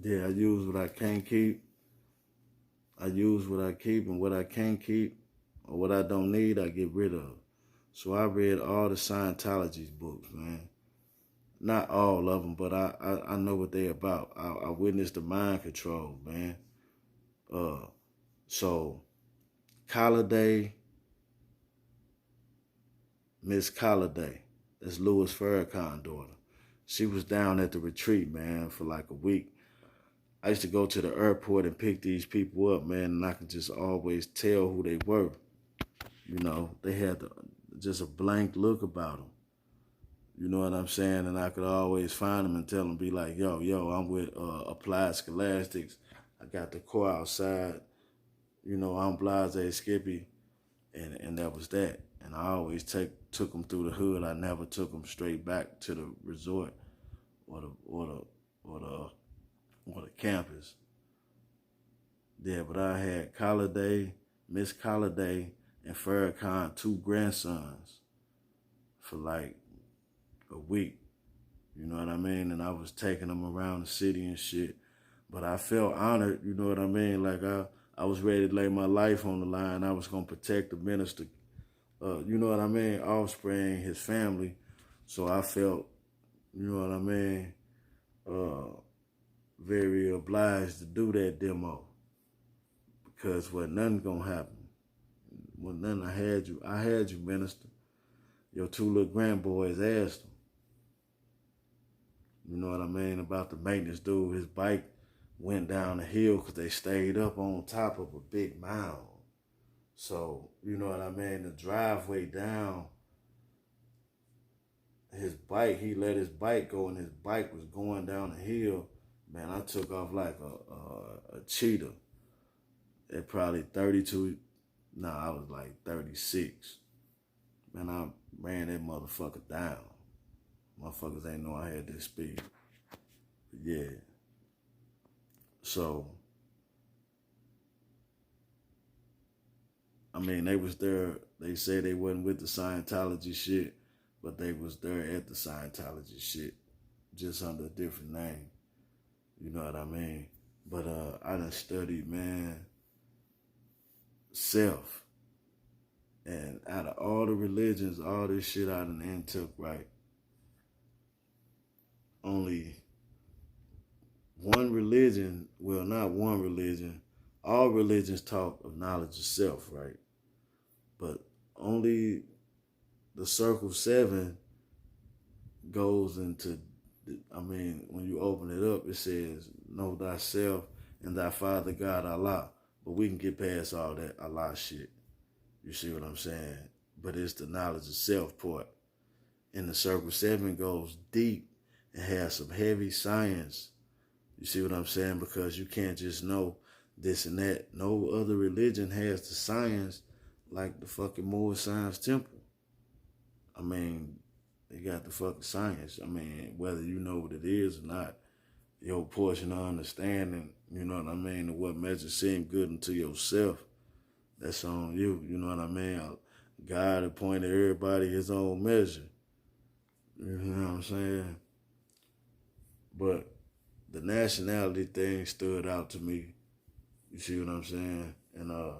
Yeah, I use what I can't keep. I use what I keep, and what I can't keep or what I don't need, I get rid of. So I read all the Scientology's books, man. Not all of them, but I know what they about. I witnessed the mind control, man. Uh, so Colliday, Miss Colliday, that's Louis Farrakhan's daughter. She was down at the retreat, man, for like a week. I used to go to the airport and pick these people up, man, and I could just always tell who they were. You know, they had just a blank look about them. You know what I'm saying? And I could always find them and tell them, be like, yo, I'm with Applied Scholastics. I got the core outside. You know, I'm Blase Skippy. And that was that. And I always took them through the hood. I never took them straight back to the resort or the campus. Yeah, but I had Colliday, Miss Colliday, and Farrakhan, two grandsons, for like a week. You know what I mean? And I was taking them around the city and shit. But I felt honored, you know what I mean? Like I was ready to lay my life on the line. I was gonna protect the minister, you know what I mean, offspring, his family. So I felt, you know what I mean, very obliged to do that demo. Because what nothing gonna happen. When nothing, I had you, minister. Your two little grandboys asked him, you know what I mean, about the maintenance dude. His bike went down the hill because they stayed up on top of a big mound. So, you know what I mean, the driveway down, his bike, he let his bike go and his bike was going down the hill. Man, I took off like a cheetah at probably 32. I was like 36. Man, I ran that motherfucker down. Motherfuckers ain't know I had this speed. But yeah. So, I mean, they was there. They said they wasn't with the Scientology shit, but they was there at the Scientology shit, just under a different name. You know what I mean? But I done studied, man, self. And out of all the religions, all this shit I done took, right? Only one religion, well, not one religion, all religions talk of knowledge of self, right? But only the circle 7 goes into, I mean, when you open it up, it says, know thyself and thy Father God Allah. But we can get past all that Allah shit. You see what I'm saying? But it's the knowledge of self part. And the circle 7 goes deep and has some heavy science. You see what I'm saying? Because you can't just know this and that. No other religion has the science like the fucking Moore Science Temple. I mean, they got the fucking science. I mean, whether you know what it is or not, your portion of understanding, you know what I mean, and what measure seem good unto yourself, that's on you. You know what I mean? God appointed everybody his own measure. You know what I'm saying? But the nationality thing stood out to me. You see what I'm saying? And I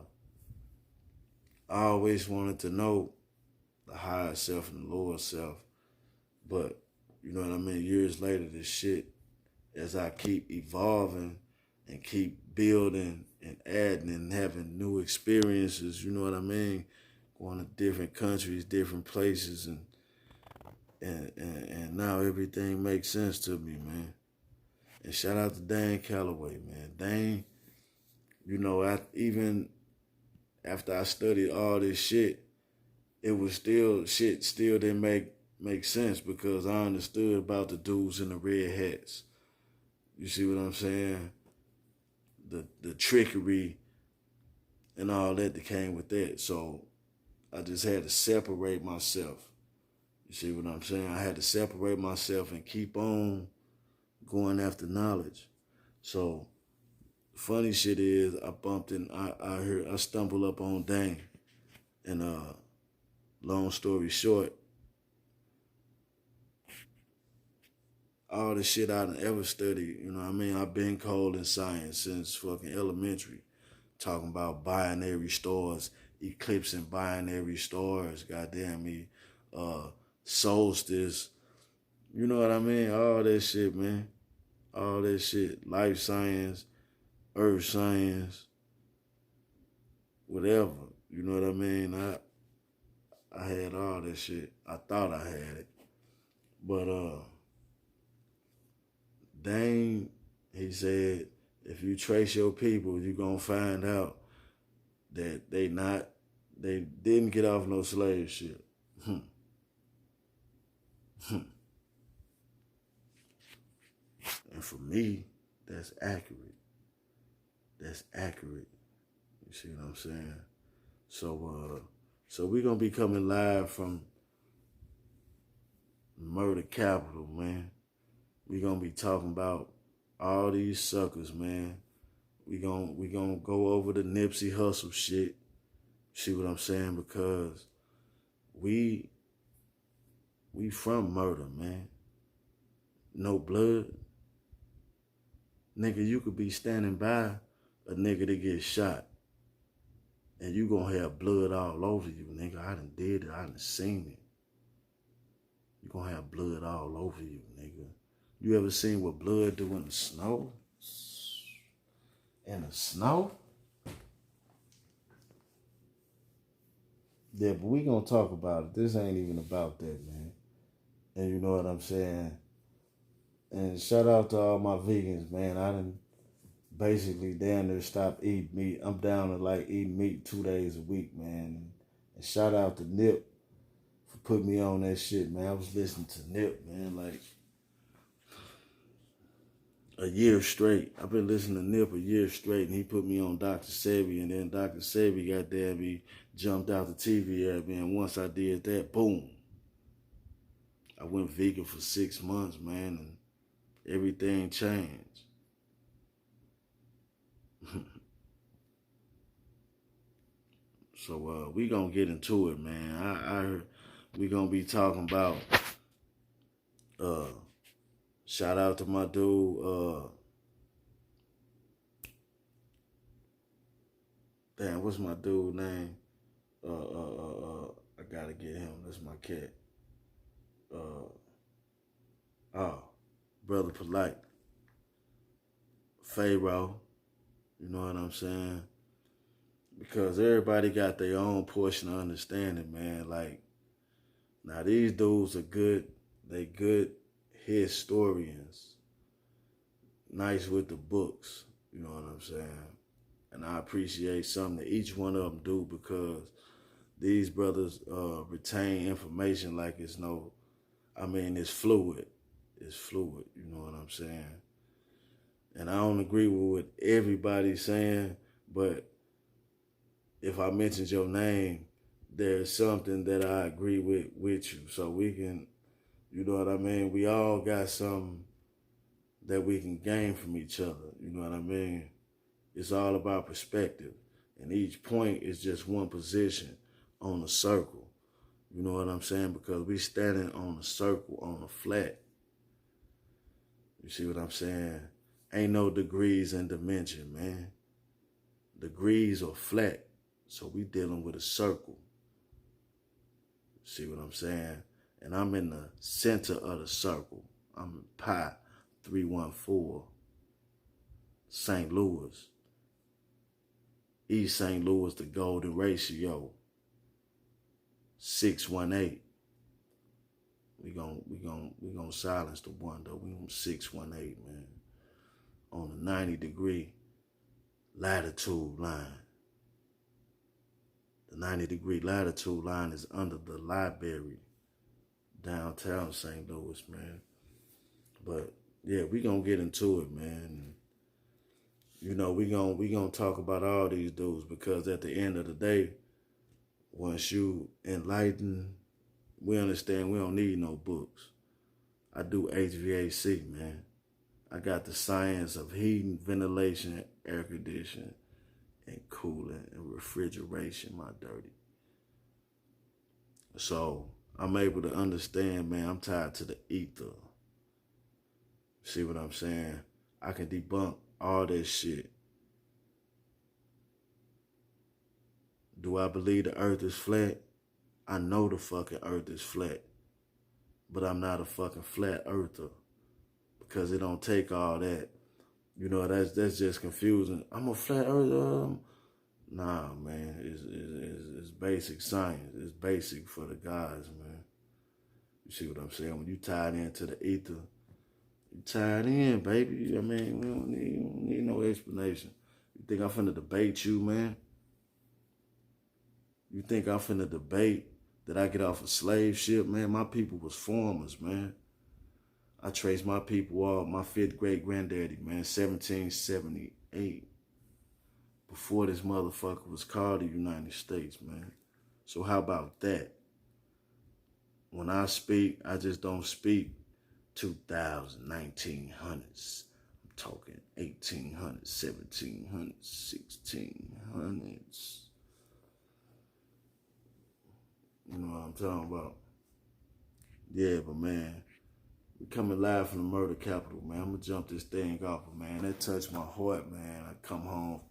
always wanted to know the higher self and the lower self. But, you know what I mean? Years later, this shit, as I keep evolving and keep building and adding and having new experiences, you know what I mean? Going to different countries, different places, and now everything makes sense to me, man. And shout out to Dane Calloway, man. Dane, you know, even after I studied all this shit, it was still didn't make sense because I understood about the dudes in the red hats. You see what I'm saying? The trickery and all that came with that. So I just had to separate myself. You see what I'm saying? I had to separate myself and keep on going after knowledge. So the funny shit is I stumbled up on Dane. And long story short, all the shit I done ever studied. You know what I mean? I've been cold in science since fucking elementary. Talking about binary stars, eclipsing binary stars, goddamn me, solstice. You know what I mean? All that shit, man. All that shit. Life science, earth science, whatever. You know what I mean? I had all that shit. I thought I had it. But Dane, he said, if you trace your people, you're gonna find out that they didn't get off no slave ship. And for me, that's accurate. That's accurate. You see what I'm saying? So we're gonna be coming live from Murder Capital, man. We're gonna be talking about all these suckers, man. We gonna go over the Nipsey Hussle shit. See what I'm saying? Because we from murder, man. No blood. Nigga, you could be standing by a nigga that gets shot, and you gonna have blood all over you, nigga. I done did it. I done seen it. You gonna have blood all over you, nigga. You ever seen what blood do in the snow? In the snow? Yeah, but we gonna talk about it. This ain't even about that, man. And you know what I'm saying? And shout out to all my vegans, man. I done basically damn near stopped eating meat. I'm down to like eating meat 2 days a week, man. And shout out to Nip for putting me on that shit, man. I was listening to Nip, man, like a year straight. I've been listening to Nip a year straight, and he put me on Dr. Sebi, and then Dr. Sebi goddamn me jumped out the TV at me, and once I did that, boom. I went vegan for 6 months, man, and everything changed. So we gonna get into it, man. I heard we gonna be talking about shout out to my dude, damn, what's my dude name? I gotta get him. That's my cat. Brother Polite. Pharaoh. You know what I'm saying? Because everybody got their own portion of understanding, man. Like, now these dudes are good. They good historians. Nice with the books. You know what I'm saying? And I appreciate something that each one of them do, because these brothers retain information like it's fluid. It's fluid, you know what I'm saying? And I don't agree with what everybody's saying, but if I mentioned your name, there's something that I agree with you. So we can, you know what I mean? We all got something that we can gain from each other, you know what I mean? It's all about perspective. And each point is just one position on a circle. You know what I'm saying? Because we standing on a circle, on a flat. You see what I'm saying? Ain't no degrees in dimension, man. Degrees are flat. So we dealing with a circle. See what I'm saying? And I'm in the center of the circle. I'm in Pi 314, St. Louis. East St. Louis, the golden ratio. 618. We gonna silence the one though. We on 618, man. On the 90-degree latitude line. The 90-degree latitude line is under the library, downtown St. Louis, man. But yeah, we gonna get into it, man. You know, we gonna talk about all these dudes, because at the end of the day, once you enlighten, we understand we don't need no books. I do HVAC, man. I got the science of heating, ventilation, air conditioning, and cooling, and refrigeration, my dirty. So I'm able to understand, man, I'm tied to the ether. See what I'm saying? I can debunk all that shit. Do I believe the earth is flat? I know the fucking earth is flat. But I'm not a fucking flat earther. Because it don't take all that. You know, that's just confusing. I'm a flat earther. Nah, man. It's basic science. It's basic for the guys, man. You see what I'm saying? When you tied into the ether, you tied in, baby. I mean, we don't need no explanation. You think I'm finna debate you, man? You think I'm finna debate that I get off a slave ship, man? My people was farmers, man. I traced my people off, my fifth great granddaddy, man, 1778. Before this motherfucker was called the United States, man. So how about that? When I speak, I just don't speak 2000, 1900s. I'm talking 1800s, 1700s, 1600s. You know what I'm talking about? Yeah, but man, we coming live from the murder capital, man. I'm gonna jump this thing off, man. That touched my heart, man. I come home,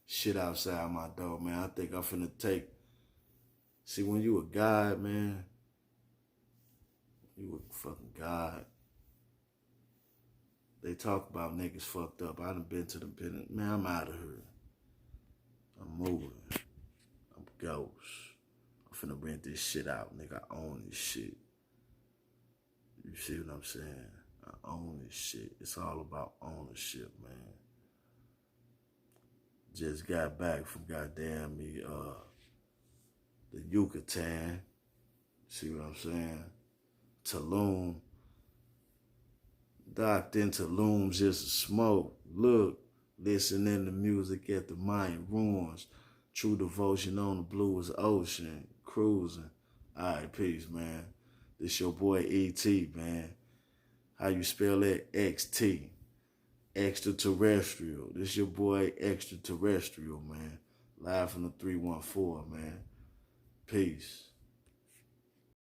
shit outside my door, man. I think I'm finna take. See, when you a god, man, you a fucking god. They talk about niggas fucked up. I done been to the pen. Man, I'm out of here. I'm moving. I'm ghost. I'm finna rent this shit out, nigga. I own this shit. You see what I'm saying? I own this shit. It's all about ownership, man. Just got back from goddamn me, the Yucatan. See what I'm saying? Tulum. Docked in Tulum, just a smoke. Look, listening to music at the Mayan ruins. True devotion on the bluest ocean. Cruising. All right, peace, man. This your boy E.T., man. How you spell that? X-T. Extraterrestrial. This your boy Extraterrestrial, man. Live from the 314, man. Peace.